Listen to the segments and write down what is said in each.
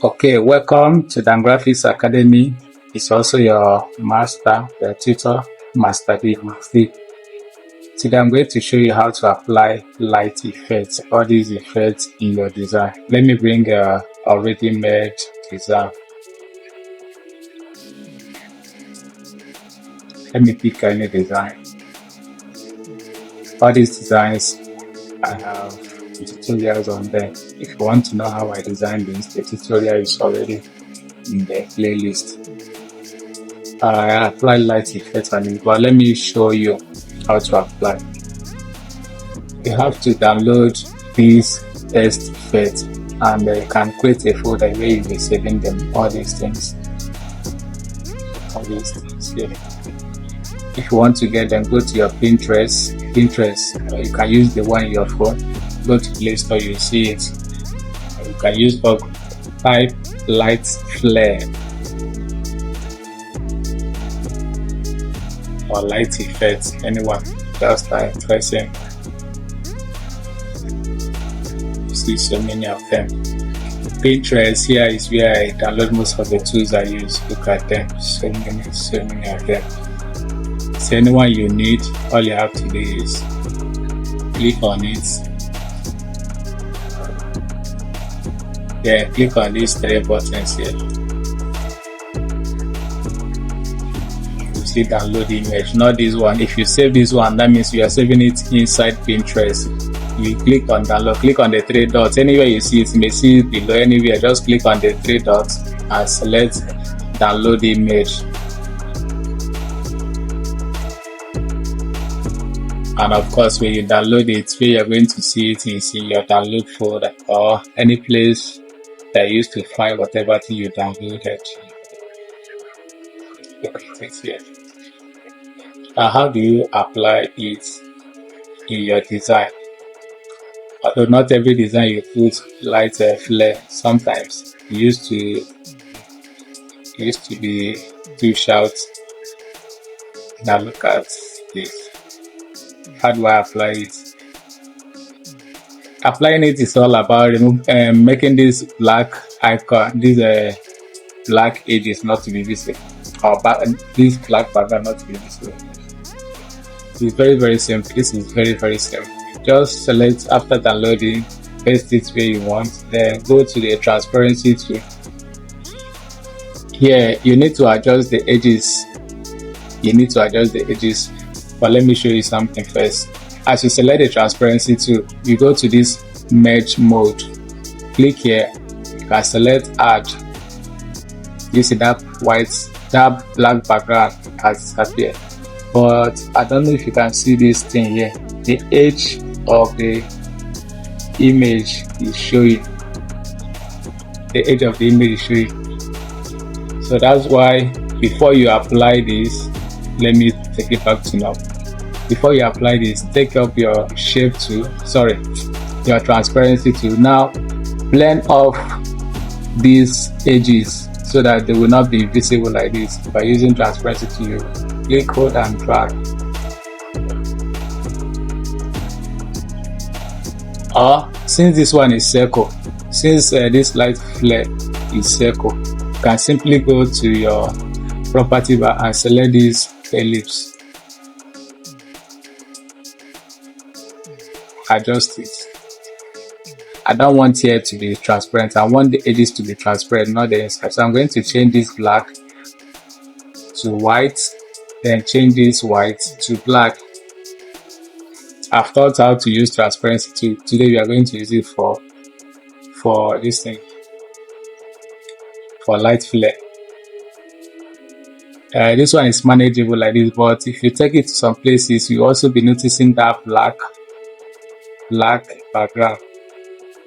Okay, welcome to DanGraffix Academy. It's also your tutor, Master DanGraffix. Today I'm going to show you how to apply light effects, all these effects in your design. Let me bring a already made design. Let me pick any design. All these designs, I have tutorials on them. If you want to know how I designed this, the tutorial is already in the playlist. I apply light effects on it, but let me show you how to apply. You have to download these test effects and you can create a folder where you'll be saving them, all these things here. If you want to get them, go to your Pinterest, you can use the one in your phone. Go to Play Store, you see it. You can use type light flare or light effects, anyone. Just start pressing. You see so many of them. Pinterest here is where I download most of the tools I use. Look at them, so many of them. So anyone you need, all you have to do is click on it. Yeah, click on these three buttons here. You see download image, not this one. If you save this one, that means you are saving it inside Pinterest. You click on download, click on the three dots. Anywhere you see it, you may see it below anywhere. Just click on the three dots and select download image. And of course, when you download it, where you're going to see it is in your download folder or any place that you used to file whatever thing you downloaded. Look at it here. Now, how do you apply it in your design? Although not every design you put light flare, sometimes it used to be too short. Now look at this. How do I apply it? Applying it is all about making this black icon, this black edges not to be visible, or this black background not to be visible. It's very simple. This is very simple. Just select after downloading, paste it where you want, then go to the transparency tool. Here you need to adjust the edges. But let me show you something first. As you select the transparency tool, you go to this merge mode. Click here. You can select add. You see that black background has disappeared. But I don't know if you can see this thing here. The edge of the image is showing. The edge of the image is showing. So that's why before you apply this, let me take it back to now. Before you apply this, take up your shape tool, your transparency tool. Now blend off these edges so that they will not be visible like this. By using transparency tool, click, hold and drag. Or since this one is circle, since this light flare is circle, you can simply go to your property bar and select this ellipse. Adjust it. I don't want here to be transparent. I want the edges to be transparent, not the inside. So I'm going to change this black to white, then change this white to black. I've thought how to use transparency. Today we are going to use it for this thing, for light flare. This one is manageable like this, but if you take it to some places, you also be noticing that black background.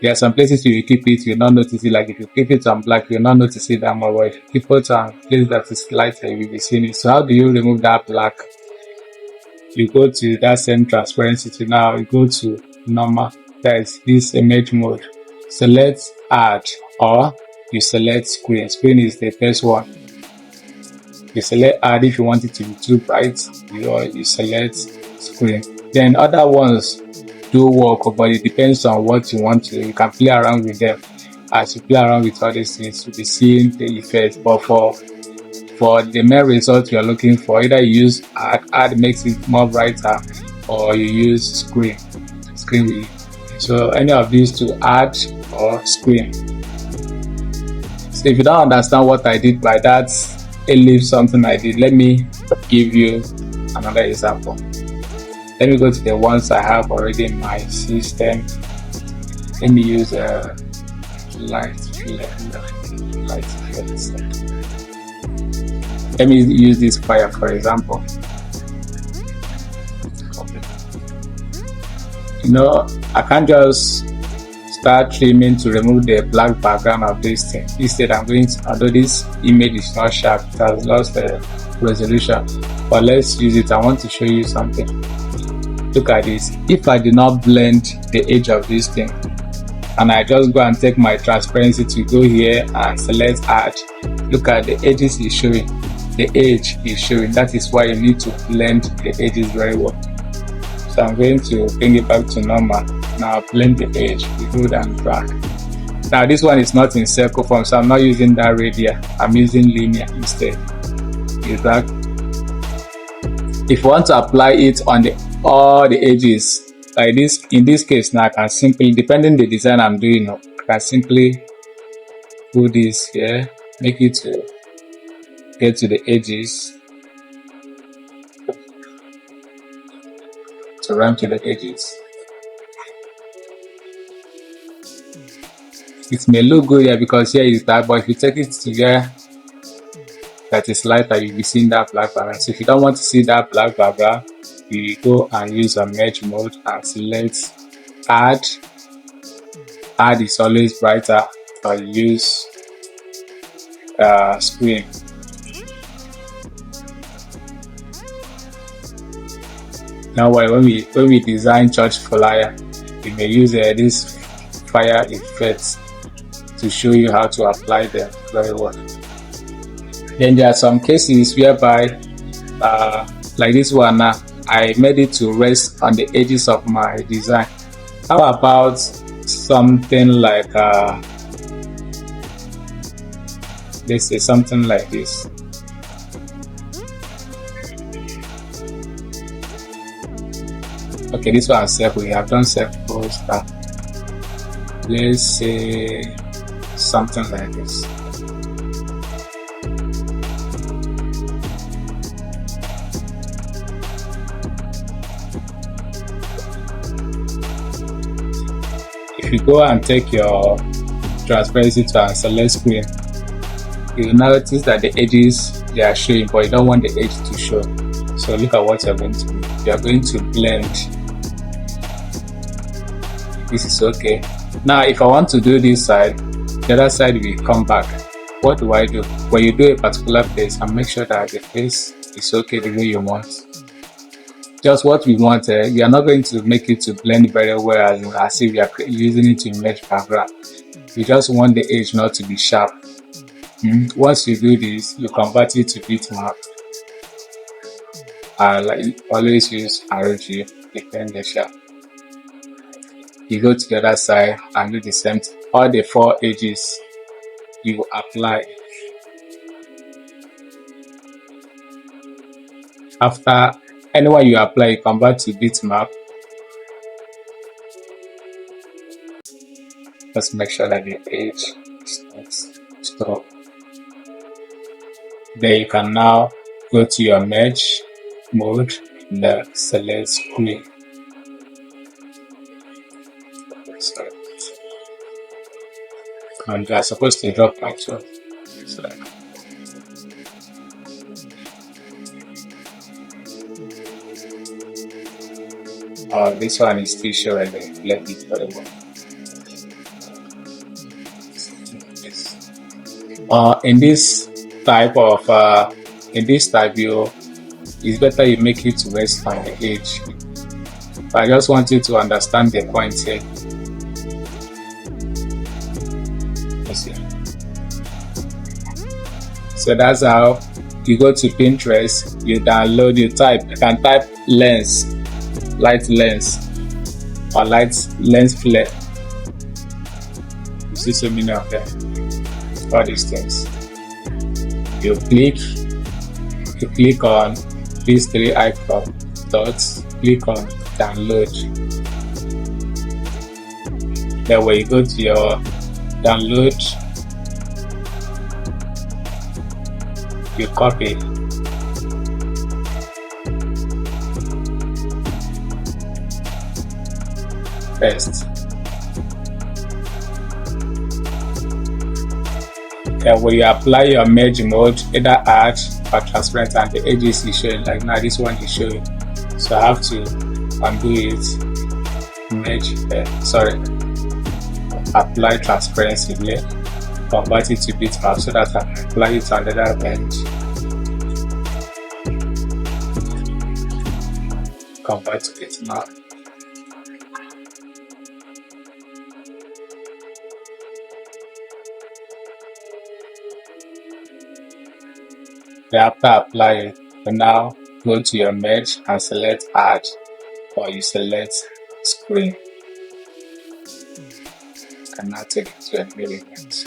There are some places you will keep it, you'll not notice it. Like if you keep it on black, you'll not notice it that much. But if you keep it on place that is lighter, you will be seeing it. So how do you remove that black? You go to that same transparency to now, you go to normal, that is this image mode. Select add, or you select screen. Screen is the first one. You select add if you want it to be too bright, or you select screen. Then other ones do work, but it depends on what you want to. You can play around with them. as you play around with all these things, you'll be seeing the effect. But for the main result you're looking for, either you use add makes it more brighter, or you use screen. So any of these two, add or screen. So if you don't understand what I did by that ellipse something I did, let me give you another example. Let me go to the ones I have already in my system. Let me use a light field. Let me use this fire for example. You know, I can't just start trimming to remove the black background of this thing. Instead, I'm going to, although this image is not sharp, it has lost the resolution, but let's use it. I want to show you something. Look at this. If I do not blend the edge of this thing, and I just go and take my transparency to go here and select add, look at the edges is showing. The edge is showing. That is why you need to blend the edges very well. So I'm going to bring it back to normal. Now blend the edge with good and drag. Now this one is not in circle form, so I'm not using that radius. I'm using linear instead. Is that? If you want to apply it on all the edges like this, in this case now I can simply, depending the design I'm doing, I can simply put this here, make it to get to the edges, to run to the edges. It may look good here because here is dark, but if you take it to where that is lighter, you'll be seeing that black background. So if you don't want to see that black background, you go and use a merge mode and select add. Add is always brighter, or use screen. Now when we design church flyer, we may use this fire effects to show you how to apply them very well. Then there are some cases whereby like this one now, I made it to rest on the edges of my design. How about something like let's say something like this. Okay, this one circle. We have done circle stuff. Let's say something like this. If you go and take your transparency to and select screen, you will notice that the edges, they are showing, but you don't want the edge to show. So look at what you're going to do. You are going to blend. This is okay. Now if I want to do this side, the other side will come back. What do? When you do a particular face, and make sure that the face is okay the way you want. Just what we want. We are not going to make it to blend very well as if we are using it to merge background. We just want the edge not to be sharp. Once you do this, you convert it to bitmap. Like always use RG, depend the sharp. You go to the other side and do the same thing. All the 4 edges you apply. After anywhere you apply, you convert to bitmap. Just make sure that the edge is not strong. Then you can now go to your merge mode and select screen. And they are supposed to drop actually. So this one is still showing the let it very well. In this type view, it's better you make it to rest on the edge. But I just want you to understand the point here. So that's how you go to Pinterest, you download, you can type lens, light lens, or light lens flare. see so many of them. All these things. You click on these three icon dots, click on download. Then when you go to your download, you copy. First. Then when you apply your merge mode, either add or transparent, and the edges is showing, like now this one is showing. So I have to undo it, merge, apply transparency here, convert it to bitmap so that I can apply it on the other end. Convert to bitmap. Then after apply it, you now go to your merge and select add, or you select screen. You can now take it to a element.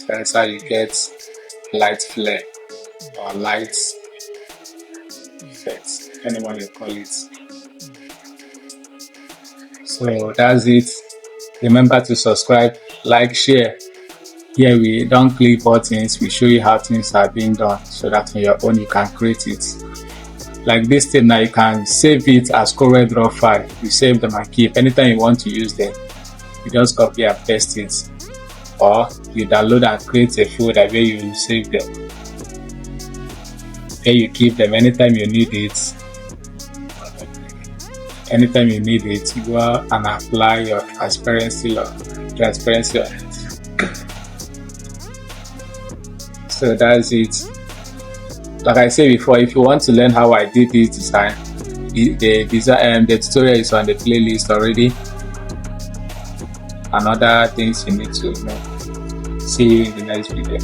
That's how you get light flare or light effects, anyone you call it. So that's it. Remember to subscribe, like, share. Here we don't click buttons, we show you how things are being done so that on your own you can create it. Like this thing now, you can save it as CorelDRAW file. You save them and keep. Anytime you want to use them, you just copy and paste it. Or you download and create a folder where you save them. Where you keep them anytime you need it. Anytime you need it, you go and apply your transparency on it. So that's it. Like I said before, if you want to learn how I did this design, the tutorial is on the playlist already, and other things you need to know. See you in the next video.